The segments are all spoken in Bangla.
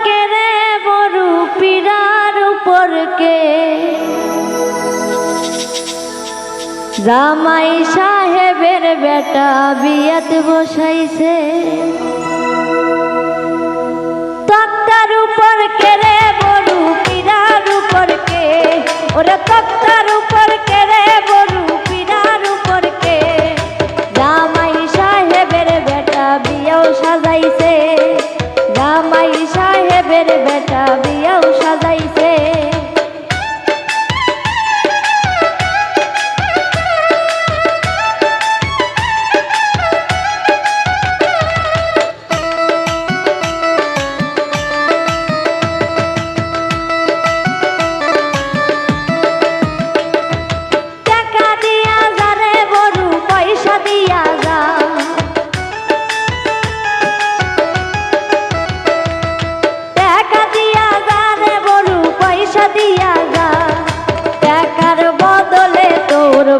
কে রে বড়ু পীরার উপর কে জামাই সাহেবের বেটা বিয়াত বসাইছে তক্তার উপর কে রে বড়ু পীরার উপর কে ওরে তক্তার উপর কে রে বড়ু পীরার উপর কে জামাই সাহেবের বেটা বিয়াও সাজাইছে জামাই সাহেবের বেটা বিয়াও সাজাইছে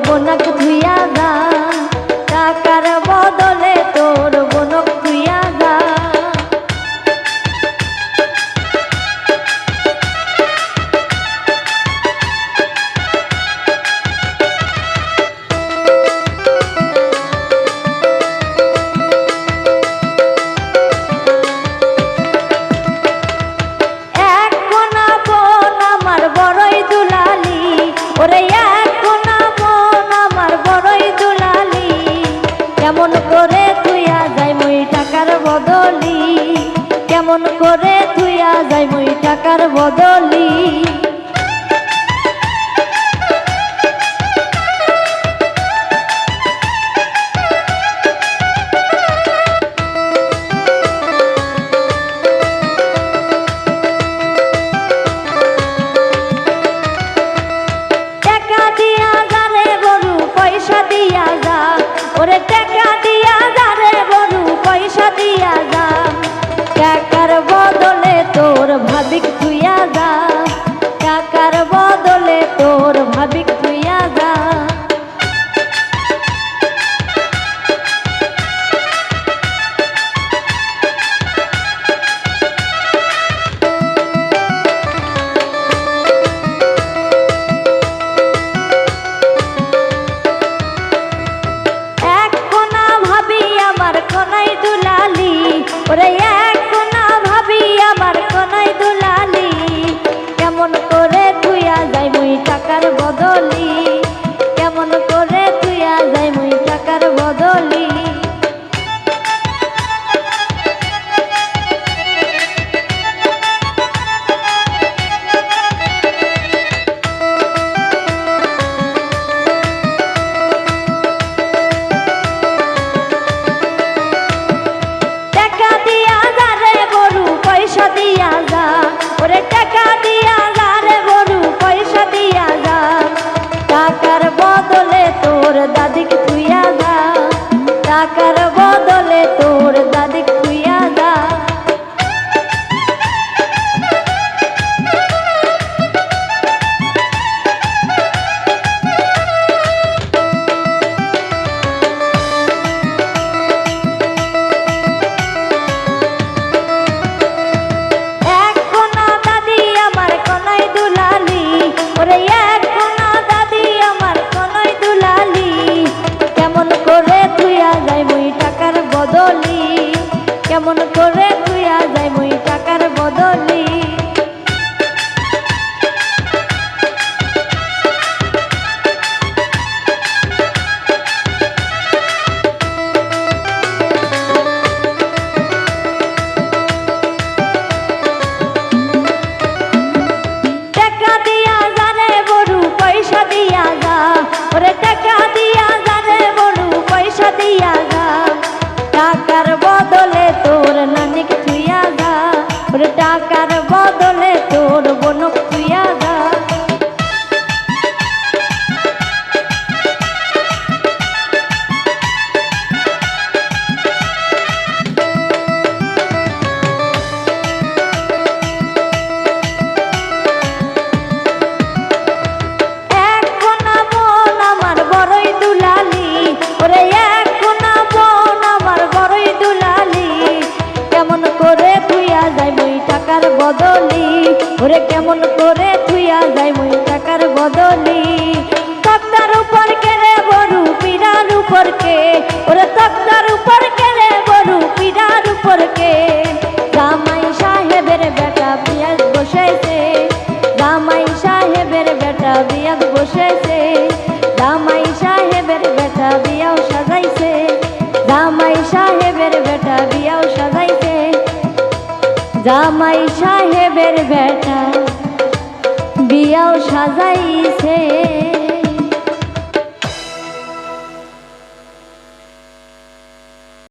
বনক ধুইয়া যা টাকার বদলে তোর বনক ধুইয়া যা এক কোনা বোন আমার বড়ই দুলালি ওরে কেমন করে তুইয়া যাই মই টাকার বদলি কেমন করে তুইয়া যাই মই টাকার বদলি টাকা দিয়া যা রে বড়ু পয়সা দিয়া যা ওরে টাকা দিয়া যা রে বড়ু পয়সা দিয়া যা টাকার বদলে তোর ভাবিক তুইয়া যা টাকার বদলে তোর ভাবিক তুইয়া যা ওরে এক কোনা ভাবি আমার কোনাই দুলালি কেমন করে তুইয়া যাই মই টাকার বদলি কেমন করে তুইয়া যাই মই টাকার বদলি পয়সা দিয়া যা ওরে টাকা দিয়া যা রে বড়ু পয়সা দিয়া যা টাকার বদলে তোর দাদিক তুইয়া যা টাকার বদলে তোর দাদিক তুইয়া যা ওরে এক কোনা দাদি আমার কোনাই দুলালি কেমন করে তুইয়া যাই মই টাকার বদলি কেমন করে তুইয়া যাই মই টাকার বদলি পয়সা দিয়া যা ওরে টাকা দিয়া যা রে বড়ু পয়সা দিয়া যা টাকার বদলে তোর নানিক তুইয়া যা ওরে কেমন করে থুইয়া যাই মই টাকার বদলি তক্তার উপর কেড়ে বড়ু পিড়ার উপর কে ওরে তক্তার উপর কেড়ে বড়ু পিড়ার উপর কে জামাই সাহেবের বেটা বিয়াত বসেছে জামাই সাহেবের বেটা বিয়াত বসেছে জামাই সাহেবের বেটা বিয়াও সাজাইছে জামাই সাহেবের বেটা বিয়াও সাজাইছে জামাই সাহেবের বেটা বিয়াও সাজাইছে।